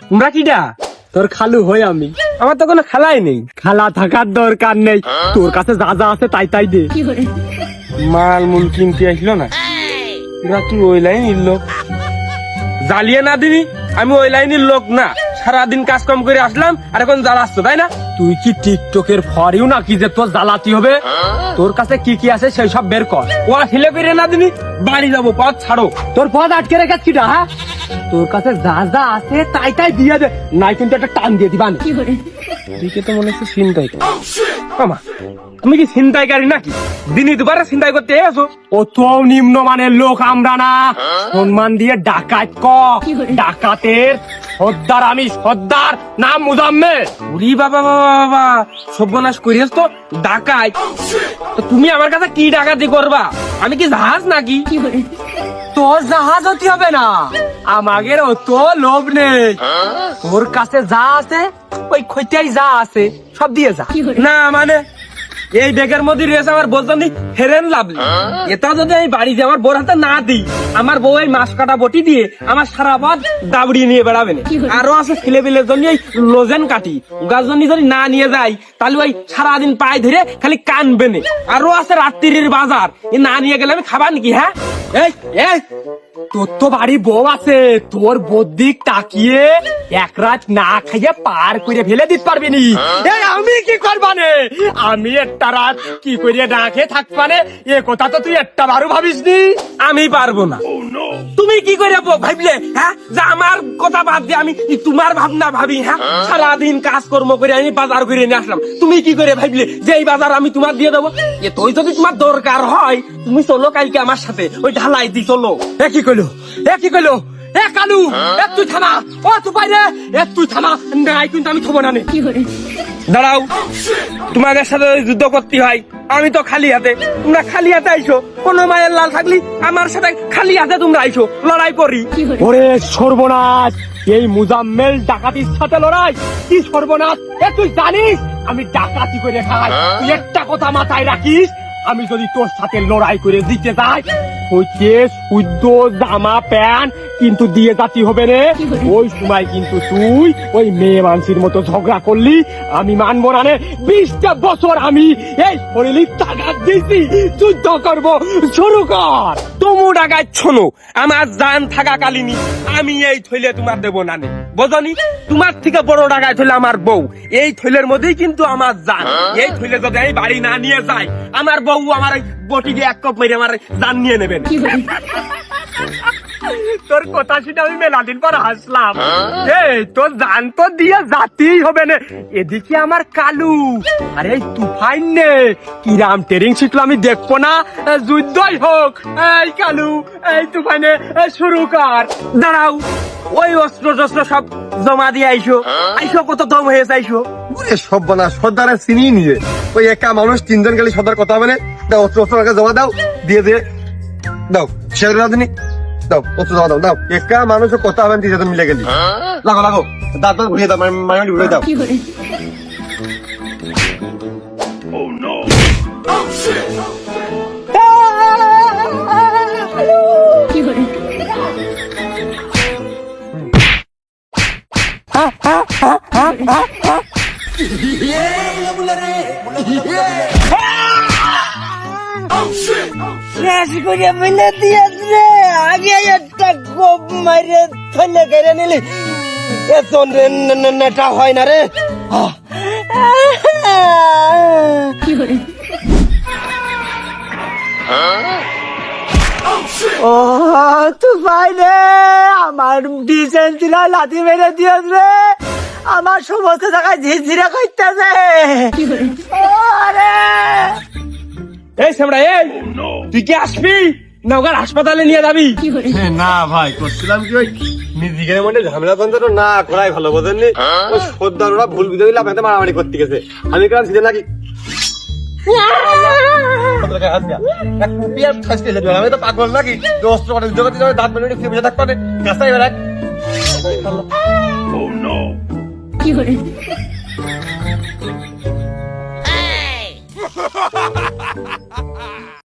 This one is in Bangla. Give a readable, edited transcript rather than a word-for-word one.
তোমরা কিডা? তোর খালু হই আমি। আমার তো কোনো খালাই নেই। খালা থাকার দরকার নেই, তোর কাছে যা যা আছে তাই তাই দে। মাল মুল কিনতে আসলো না, তোরা তুই ওই লাইনের লোক। জ্বালিয়ে না দিবি, আমি ওই লাইনের লোক না। সারাদিন কাজ কম করে আসলাম আর এখন জ্বালাচ্ছ, তাই না? তুই কি টিকটকের ফরিও নাকি যে তোর জ্বালাতি হবে? তোর কাছে কি কি আছে সেই সব বের কর। ও ফেলে করে না দিবি, বাড়ি যাবো, পথ ছাড়ো। তোর পথ আটকে রেখে কিটা? হ্যাঁ, তোর কাছে যা যা আছে তাই তাই দিয়ে দে, নাই কিন্তু একটা টান দিয়ে দিবান। দিকে তো মনে হচ্ছে ছিনতাই। মামা তুমি কি ছিনতাইকারী নাকি? দিনই দুবারে ছিনতাই করতে এসো। ও তো নিম্নমানের লোক আমরা না, সম্মান দিয়ে ডাকাত ক। ডাকাতের সর্দার আমি, সর্দার, নাম মুজাম্মেল। উরি বাবা বাবা বাবা, সর্বনাশ করিস তো। ডাকাই তো তুমি আমার কাছে কি ডাকাতি করবা? আমি কি জাহাজ নাকি? তোর জাহাজ হতে হবে না, আমাদের অত লোভ নেই। তোর কাছে যা আছে ওই খইটাই যা আছে সব দিয়ে যা। না মানে এই ব্যাগের মধ্যে রয়েছে আমার বলতাম ফেরেন লাভলি। এটা যদি আমি বাড়িতে আমার বোর হাতে না দিই, আমার বউ এই মাছ কাটা বটি দিয়ে আমার সারা পথ দাবড়ি নিয়ে বেড়াবে না। আরো আছে ছেলে পেলের জন্য এই লোজেন কাটি, গাছ জন্য যদি না নিয়ে যাই তাহলে ওই সারাদিন পায়ে ধরে খালি কানবে না। আরো আছে রাত্রির বাজার, এ না নিয়ে গেলে আমি খাবার নাকি? হ্যাঁ, এই এই তোর তো বাড়ি বউ আছে, তোর বউর দিক তাকিয়ে এক রাত না খাইয়ে পার করে ফেলে দিতে পারবি নি? এই আমি কি করবানে? আমি একটা রাত কি করে না খেয়ে থাকবানে? এ কথা তো তুই একটা বারো ভাবিস নি। আমি পারবো না। তুমি কি করে ভাবলে? হ্যাঁ, যে আমার কথা বাদ দিয়ে আমি তোমার ভাবনা ভাবি? হ্যাঁ, সারাদিন কাজকর্ম করে আমি বাজার করে নিয়ে আসলাম, তুমি কি করে ভাবলে যে এই বাজার আমি তোমার দিয়ে দেবো? এ তুই যদি তোমার দরকার হয় তুমি চলো কালকে আমার সাথে ওই ঢালাই দি চলো। এ কি কইলো? এ কি কইলো? এ কালু, এ তুই থামা। ও তুই বাইরে, এ তুই থামা। নাই কিন্তু আমি থবো না নে। দাঁড়াও, তোমাদের সাথে যুদ্ধ করতে হয়, আমি তো খালি হাতে। তোমরা খালি হাতে আইসো, কোন মায়ের লাল থাকলি আমার সাথে খালি হাতে তোমরা আইসো, লড়াই করি। ওরে সর্বনাশ, এই মুজাম্মেল ডাকাতির সাথে লড়াই? কি সর্বনাশ! এ তুই জানিস আমি ডাকাতি করে খাই? তুই একটা কথা মাথায় রাখিস, আমি যদি তোর সাথে লড়াই করে জিতে যাই, হইতে শুদ্ধ জামা প্যান্ট কিন্তু দিয়ে যাতি হবে রে। ওই সময় কিন্তু তুই ওই মেয়ে মানুষের মতো ঝগড়া করলি, আমি মানবো না রে। 20টা বছর আমি এই শরীরে তাগাদ দিয়েছি, যুদ্ধ করব, শুরু কর। তুমু ডাকাই শোনো, আমার জান থাকা কালিনী আমি এই থইলে তোমার দেবো না নে, বোঝনি? তোমার থেকে বড় ডাকাই থইলে আমার বউ, এই থইলের মধ্যেই কিন্তু আমার জান। এই থইলে যদি আমি বাড়ি না নিয়ে যাই, আমার বউ আমার বটি দিয়ে এক কপ মেরে আমার জান নিয়ে নেবেন। তোর কথা শুনে আমি মেলাদিন পর হাসলাম। এই তোর জান তো দিয়ে জাতেই হবে না। এদিকে আমার কালু, আরে এই তুফাইন নে কিরাম ট্রেনিং শিখলো আমি দেখবো না? যুদ্ধই হোক। এই কালু, এই তুফাইনে শুরু কর। দাঁড়াও, ওই অস্ত্র টস্ত্র সব জমা দিয়ে আইসো। আইসো, কত দম হয়েছে আইসো। সব বলা সর্দারে চিনি নিয়ে ওই একা মানুষ তিনজন গেলে সর্দার কথা হবে না। দাও অস্ত্র অস্ত্র জমা দাও, দিয়ে দিয়ে দাও শেয়ার রাজনী দাও, অস্ত্র জমা দাও, দাও। একা মানুষের কথা হবে তিনজন মিলে গেলি। লাগো লাগো, দাঁত দাঁত ঘুরিয়ে দাও, মানে ঘুরিয়ে দাও। আগে একটা গোপ মারে থলে কেড়ে নিলি, এত নেটা হয় না রে। ও তুই ভাই রে, আমার ডিসেন্সিরা লাথি মেরে দিয়েছ রে, আমার সমস্ত জায়গায় ঝিঝিরা করতেছে। এই সেমড়া, এই তুই কি আসবি না ওখানে হাসপাতালে নিয়ে যাবি? না ভাই, করছিলাম কি ওই নিজের মধ্যে ঝামেলা বন্ধ না করাই ভালো, বোঝেননি? ওই সর্দাররা ভুল বুঝে দিলে আপনাদের মারামারি করতে গেছে, আমি কেন ছিলেন নাকি? আমি তো পাগল নাকি? অস্ত্র জগতে দাঁত বেরোলে ফিরে বুঝে থাকতে কাছাই বেড়ায়। Oh no!